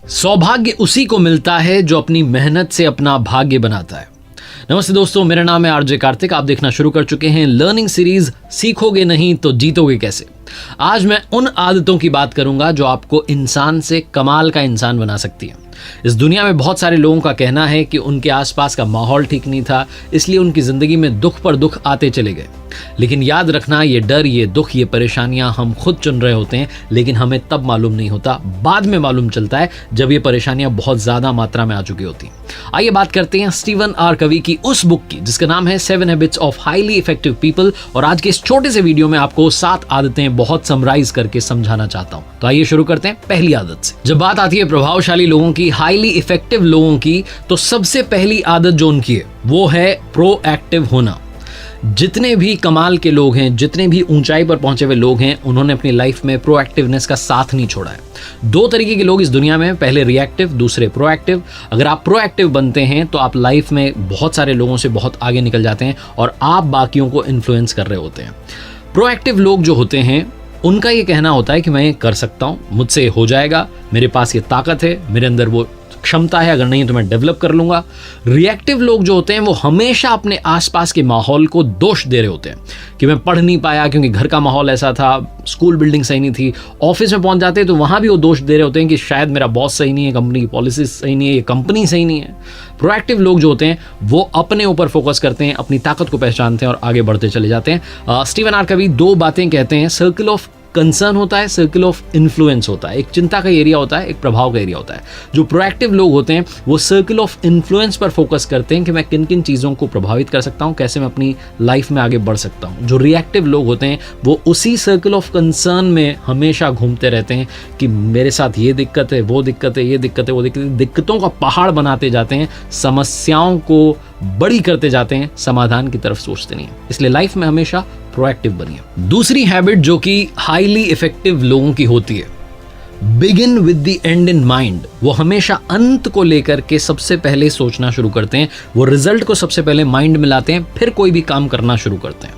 सौभाग्य उसी को मिलता है जो अपनी मेहनत से अपना भाग्य बनाता है। नमस्ते दोस्तों, मेरा नाम है आरजे कार्तिक। आप देखना शुरू कर चुके हैं लर्निंग सीरीज सीखोगे नहीं तो जीतोगे कैसे। आज मैं उन आदतों की बात करूंगा जो आपको इंसान से कमाल का इंसान बना सकती है। इस दुनिया में बहुत सारे लोगों का कहना है कि उनके आसपास का माहौल ठीक नहीं था, इसलिए उनकी जिंदगी में दुख पर दुख आते चले गए। लेकिन याद रखना, ये डर, ये दुख, ये परेशानियां हम खुद चुन रहे होते हैं, लेकिन हमें तब मालूम नहीं होता, बाद में मालूम चलता है जब ये परेशानियां बहुत ज्यादा मात्रा में आ चुकी होती हैं। आइए बात करते हैं स्टीवन आर कवी की उस बुक की जिसका नाम है 7 habits of highly effective people. और आज के इस छोटे से वीडियो में आपको 7 आदतें बहुत समराइज करके समझाना चाहता हूं। तो आइए शुरू करते हैं पहली आदत से। जब बात आती है प्रभावशाली लोगों की, हाईली इफेक्टिव लोगों की, तो सबसे पहली आदत जो उनकी है वो है प्रोएक्टिव होना। जितने भी कमाल के लोग हैं, जितने भी ऊंचाई पर पहुंचे हुए लोग हैं, उन्होंने अपनी लाइफ में प्रोएक्टिवनेस का साथ नहीं छोड़ा है। 2 तरीके के लोग इस दुनिया में, पहले रिएक्टिव, दूसरे प्रोएक्टिव। अगर आप प्रोएक्टिव बनते हैं तो आप लाइफ में बहुत सारे लोगों से बहुत आगे निकल जाते हैं और आप बाकियों को इन्फ्लुएंस कर रहे होते हैं। प्रोएक्टिव लोग जो होते हैं उनका ये कहना होता है कि मैं ये कर सकता हूँ, मुझसे हो जाएगा, मेरे पास ये ताकत है, मेरे अंदर वो क्षमता है, अगर नहीं तो मैं डेवलप कर लूंगा। रिएक्टिव लोग जो होते हैं वो हमेशा अपने आसपास के माहौल को दोष दे रहे होते हैं कि मैं पढ़ नहीं पाया क्योंकि घर का माहौल ऐसा था, स्कूल बिल्डिंग सही नहीं थी। ऑफिस में पहुंच जाते हैं तो वहां भी वो दोष दे रहे होते हैं कि शायद मेरा बॉस सही नहीं है, कंपनी की पॉलिसी सही नहीं है, ये कंपनी सही नहीं है। प्रोएक्टिव लोग जो होते हैं वो अपने ऊपर फोकस करते हैं, अपनी ताकत को पहचानते हैं और आगे बढ़ते चले जाते हैं। स्टीवन आर कवी 2 बातें कहते हैं, सर्कल ऑफ कंसर्न होता है, सर्कल ऑफ इन्फ्लुएंस होता है। एक चिंता का एरिया होता है, एक प्रभाव का एरिया होता है। जो प्रोएक्टिव लोग होते हैं वो सर्कल ऑफ इन्फ्लुएंस पर फोकस करते हैं कि मैं किन किन चीज़ों को प्रभावित कर सकता हूँ, कैसे मैं अपनी लाइफ में आगे बढ़ सकता हूँ। जो रिएक्टिव लोग होते हैं वो उसी सर्कल ऑफ कंसर्न में हमेशा घूमते रहते हैं कि मेरे साथ ये दिक्कत है, वो दिक्कत है, ये दिक्कत है, वो दिक्कत है। दिक्कतों का पहाड़ बनाते जाते हैं, समस्याओं को बड़ी करते जाते हैं, समाधान की तरफ सोचते नहीं है। इसलिए लाइफ में हमेशा प्रोएक्टिव बनिए। दूसरी हैबिट जो कि हाईली इफेक्टिव लोगों की होती है, begin with the and in mind. वो हमेशा अंत को लेकर के सबसे पहले सोचना शुरू करते हैं, वो रिजल्ट को सबसे पहले माइंड में लाते हैं, फिर कोई भी काम करना शुरू करते हैं।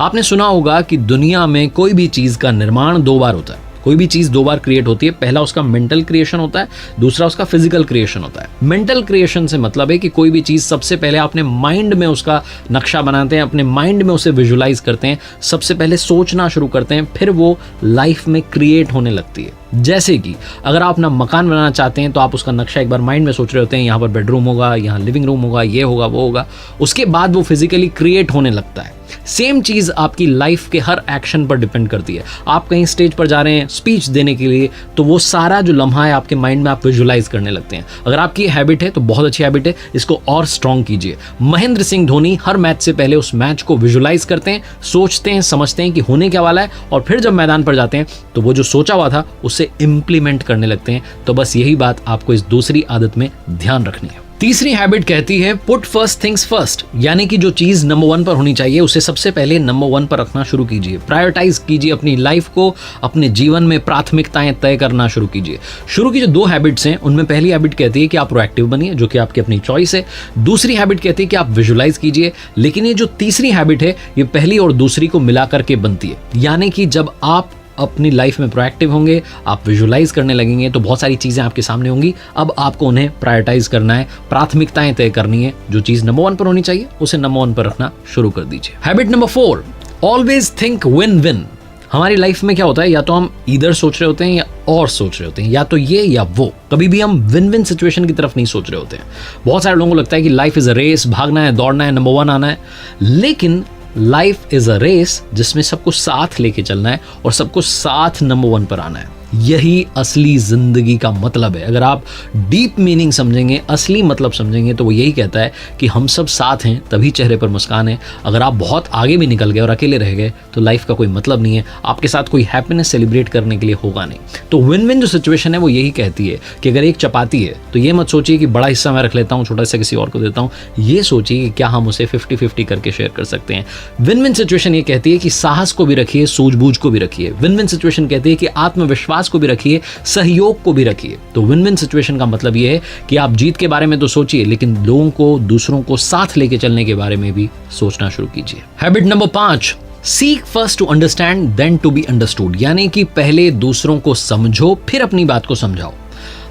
आपने सुना होगा कि दुनिया में कोई भी चीज का निर्माण 2 बार होता है। कोई भी चीज 2 बार क्रिएट होती है। पहला उसका मेंटल क्रिएशन होता है, दूसरा उसका फिजिकल क्रिएशन होता है। मेंटल क्रिएशन से मतलब है कि कोई भी चीज सबसे पहले अपने माइंड में उसका नक्शा बनाते हैं, अपने माइंड में उसे विजुलाइज करते हैं, सबसे पहले सोचना शुरू करते हैं, फिर वो लाइफ में क्रिएट होने लगती है। जैसे कि अगर आप अपना मकान बनाना चाहते हैं तो आप उसका नक्शा एक बार माइंड में सोच रहे होते हैं, यहाँ पर बेडरूम होगा, यहाँ लिविंग रूम होगा, ये होगा, वो होगा। उसके बाद वो फिजिकली क्रिएट होने लगता है। सेम चीज आपकी लाइफ के हर एक्शन पर डिपेंड करती है। आप कहीं स्टेज पर जा रहे हैं स्पीच देने के लिए, तो वो सारा जो लम्हा है आपके माइंड में आप विजुलाइज करने लगते हैं। अगर आपकी ये हैबिट है तो बहुत अच्छी हैबिट है, इसको और स्ट्रॉन्ग कीजिए। महेंद्र सिंह धोनी हर मैच से पहले उस मैच को विजुलाइज करते हैं, सोचते हैं, समझते हैं कि होने क्या वाला है, और फिर जब मैदान पर जाते हैं तो वो जो सोचा हुआ था उसे इंप्लीमेंट करने लगते हैं। तो बस यही बात आपको इस दूसरी आदत में ध्यान रखनी है। तीसरी हैबिट कहती है पुट फर्स्ट थिंग्स फर्स्ट, यानी कि जो चीज नंबर 1 पर होनी चाहिए उसे सबसे पहले नंबर 1 पर रखना शुरू कीजिए। प्रायोरिटाइज कीजिए अपनी लाइफ को, अपने जीवन में प्राथमिकताएं तय करना शुरू कीजिए। शुरू की जो 2 हैबिट्स हैं उनमें पहली हैबिट कहती है कि आप प्रोएक्टिव बनिए, जो कि आपकी अपनी चॉइस है। दूसरी हैबिट कहती है कि आप विजुलाइज कीजिए। लेकिन ये जो तीसरी हैबिट है ये पहली और दूसरी को मिलाकर के बनती है, यानी कि जब आप अपनी लाइफ में प्रोएक्टिव होंगे, आप विजुलाइज करने लगेंगे तो बहुत सारी चीजें आपके सामने होंगी। अब आपको उन्हें प्रायोरिटाइज करना है, प्राथमिकताएं तय करनी है। जो चीज नंबर 1 पर होनी चाहिए उसे नंबर 1 पर रखना शुरू कर दीजिए। Habit number 4, always think win win. हमारी लाइफ में क्या होता है, या तो हम इधर सोच रहे होते हैं या और सोच रहे होते हैं, या तो ये या वो। कभी भी हम विन विन सिचुएशन की तरफ नहीं सोच रहे होते हैं। बहुत सारे लोगों को लगता है कि लाइफ इज अ रेस, भागना है, दौड़ना है, नंबर 1 आना है। लेकिन लाइफ इज अ रेस जिसमें सबको साथ लेके चलना है और सबको साथ नंबर 1 पर आना है। यही असली जिंदगी का मतलब है। अगर आप डीप मीनिंग समझेंगे, असली मतलब समझेंगे, तो वो यही कहता है कि हम सब साथ हैं तभी चेहरे पर मुस्कान है। अगर आप बहुत आगे भी निकल गए और अकेले रह गए तो लाइफ का कोई मतलब नहीं है, आपके साथ कोई हैप्पीनेस सेलिब्रेट करने के लिए होगा नहीं। तो विन विन जो सिचुएशन है वो यही कहती है कि अगर एक चपाती है तो ये मत सोचिए कि बड़ा हिस्सा मैं रख लेता हूँ, छोटा हिस्सा किसी और को देता हूँ। ये सोचिए कि क्या हम उसे 50-50 करके शेयर कर सकते हैं। विन विन सिचुएशन ये कहती है कि साहस को भी रखिए, सूझबूझ को भी रखिए। विन विन सिचुएशन कहती है कि आत्मविश्वास को भी रखिए, सहयोग को भी रखिए। तो विन विन सिचुएशन का मतलब यह है कि आप जीत के बारे में तो सोचिए, लेकिन लोगों को, दूसरों को साथ लेके चलने के बारे में भी सोचना शुरू कीजिए। Habit number 5, seek first to understand then to be understood, यानी कि पहले दूसरों को समझो फिर अपनी बात को समझाओ।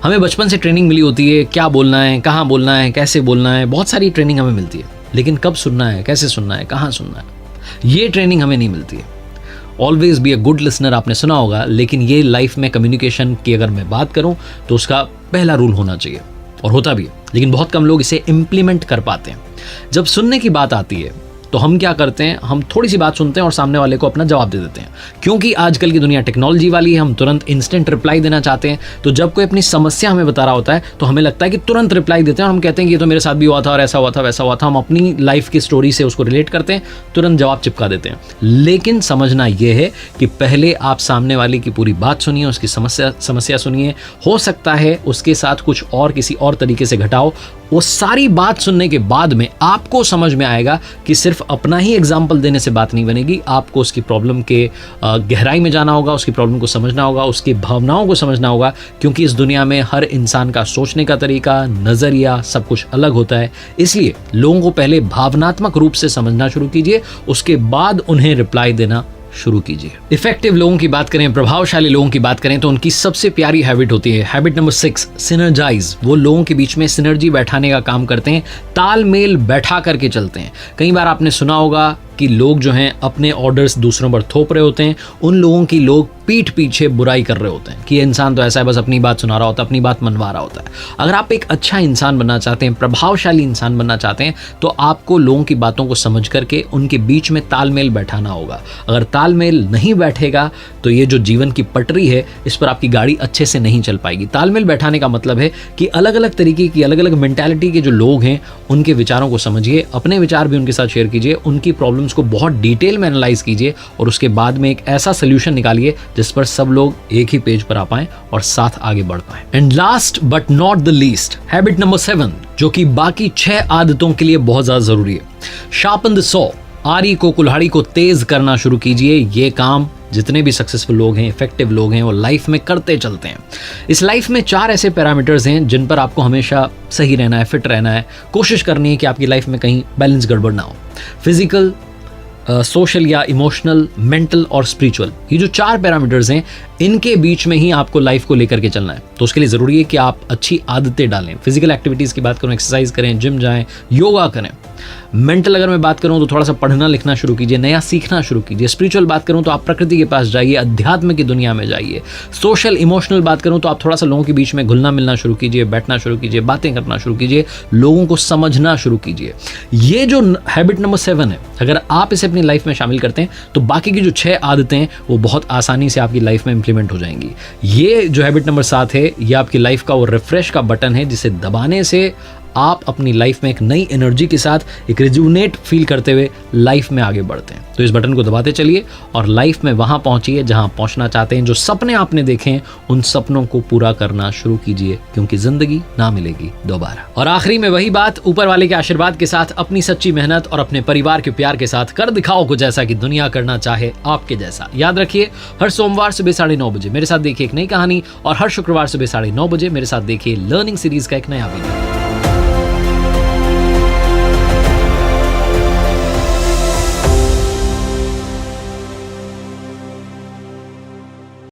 हमें बचपन से ट्रेनिंग मिली होती है, क्या बोलना है, कहाँ बोलना है, कैसे बोलना है, बहुत सारी ट्रेनिंग हमें मिलती है, लेकिन कब सुनना है, कैसे सुनना है, कहाँ सुनना है, ये ट्रेनिंग हमें नहीं मिलती है। Always be a good listener आपने सुना होगा, लेकिन ये लाइफ में कम्युनिकेशन की अगर मैं बात करूं तो उसका पहला रूल होना चाहिए, और होता भी है, लेकिन बहुत कम लोग इसे इम्प्लीमेंट कर पाते हैं। जब सुनने की बात आती है तो हम क्या करते हैं, हम थोड़ी सी बात सुनते हैं और सामने वाले को अपना जवाब दे देते हैं, क्योंकि आजकल की दुनिया टेक्नोलॉजी वाली है, हम तुरंत इंस्टेंट रिप्लाई देना चाहते हैं। तो जब कोई अपनी समस्या हमें बता रहा होता है तो हमें लगता है कि तुरंत रिप्लाई देते हैं, और हम कहते हैं कि ये तो मेरे साथ भी हुआ था और ऐसा हुआ था वैसा हुआ था, हम अपनी लाइफ की स्टोरी से उसको रिलेट करते हैं, तुरंत जवाब चिपका देते हैं। लेकिन समझना यह है कि पहले आप सामने वाले की पूरी बात सुनिए, उसकी समस्या सुनिए, हो सकता है उसके साथ कुछ और किसी और तरीके से घटाओ। वो सारी बात सुनने के बाद में आपको समझ में आएगा कि सिर्फ अपना ही एग्जाम्पल देने से बात नहीं बनेगी, आपको उसकी प्रॉब्लम के गहराई में जाना होगा, उसकी प्रॉब्लम को समझना होगा, उसकी भावनाओं को समझना होगा, क्योंकि इस दुनिया में हर इंसान का सोचने का तरीका, नज़रिया सब कुछ अलग होता है। इसलिए लोगों को पहले भावनात्मक रूप से समझना शुरू कीजिए, उसके बाद उन्हें रिप्लाई देना शुरू कीजिए। इफेक्टिव लोगों की बात करें, प्रभावशाली लोगों की बात करें, तो उनकी सबसे प्यारी हैबिट होती है हैबिट नंबर 6, सिनर्जाइज। वो लोगों के बीच में सिनर्जी बैठाने का काम करते हैं, तालमेल बैठा करके चलते हैं। कई बार आपने सुना होगा कि लोग जो हैं अपने ऑर्डर्स दूसरों पर थोप रहे होते हैं, उन लोगों की लोग पीठ पीछे बुराई कर रहे होते हैं कि ये इंसान तो ऐसा है, बस अपनी बात सुना रहा होता है, अपनी बात मनवा रहा होता है। अगर आप एक अच्छा इंसान बनना चाहते हैं, प्रभावशाली इंसान बनना चाहते हैं, तो आपको लोगों की बातों को समझ करके उनके बीच में तालमेल बैठाना होगा। अगर तालमेल नहीं बैठेगा तो ये जो जीवन की पटरी है, इस पर आपकी गाड़ी अच्छे से नहीं चल पाएगी। तालमेल बैठाने का मतलब है कि अलग अलग तरीके की, अलग अलग मेंटालिटी के जो लोग हैं, उनके विचारों को समझिए, अपने विचार भी उनके साथ शेयर कीजिए, उनकी प्रॉब्लम्स को बहुत डिटेल में एनालाइज कीजिए, और उसके बाद में एक ऐसा सोल्यूशन निकालिए जिस पर सब लोग एक ही पेज पर आ पाएं और साथ आगे बढ़ पाएं। And last but not the least, habit number 7, जो कि बाकी 6 आदतों के लिए बहुत ज्यादा जरूरी है, शार्पन द सॉ। आरी को, कुल्हाड़ी को तेज करना शुरू कीजिए। ये काम जितने भी सक्सेसफुल लोग हैं, इफेक्टिव लोग हैं, वो लाइफ में करते चलते हैं। इस लाइफ में 4 ऐसे पैरामीटर्स हैं जिन पर आपको हमेशा सही रहना है, फिट रहना है, कोशिश करनी है कि आपकी लाइफ में कहीं बैलेंस गड़बड़ ना हो। फिजिकल, सोशल या इमोशनल, मेंटल और स्पिरिचुअल, ये जो 4 पैरामीटर्स हैं, इनके बीच में ही आपको लाइफ को लेकर के चलना है। तो उसके लिए ज़रूरी है कि आप अच्छी आदतें डालें। फिजिकल एक्टिविटीज़ की बात करूँ, एक्सरसाइज करें, जिम जाएं, योगा करें। मेंटल अगर मैं बात करूं तो थोड़ा सा पढ़ना लिखना शुरू कीजिए, नया सीखना शुरू कीजिए। स्पिरिचुअल बात करूं तो आप प्रकृति के पास जाइए, अध्यात्म की दुनिया में जाइए। सोशल इमोशनल बात करूं तो आप थोड़ा सा लोगों के बीच में घुलना मिलना शुरू कीजिए, बैठना शुरू कीजिए, बातें करना शुरू कीजिए, लोगों को समझना शुरू कीजिए। ये जो हैबिट नंबर 7 है, अगर आप इसे अपनी लाइफ में शामिल करते हैं तो बाकी की जो 6 आदतें हैं वो बहुत आसानी से आपकी लाइफ में इंप्लीमेंट हो जाएंगी। ये जो हैबिट नंबर 7 है, ये आपकी लाइफ का वो रिफ्रेश का बटन है जिसे दबाने से आप अपनी लाइफ में एक नई एनर्जी के साथ, एक रिजुवनेट फील करते हुए लाइफ में आगे बढ़ते हैं। तो इस बटन को दबाते चलिए और लाइफ में वहां पहुंचिए जहां पहुंचना चाहते हैं। जो सपने आपने देखे हैं, उन सपनों को पूरा करना शुरू कीजिए, क्योंकि जिंदगी ना मिलेगी दोबारा। और आखिरी में वही बात, ऊपर वाले के आशीर्वाद के साथ, अपनी सच्ची मेहनत और अपने परिवार के प्यार के साथ कर दिखाओ कुछ ऐसा कि दुनिया करना चाहे आपके जैसा। याद रखिए, हर सोमवार सुबह 9:30 बजे मेरे साथ देखिए एक नई कहानी, और हर शुक्रवार सुबह 9:30 बजे मेरे साथ देखिए लर्निंग सीरीज का एक नया वीडियो।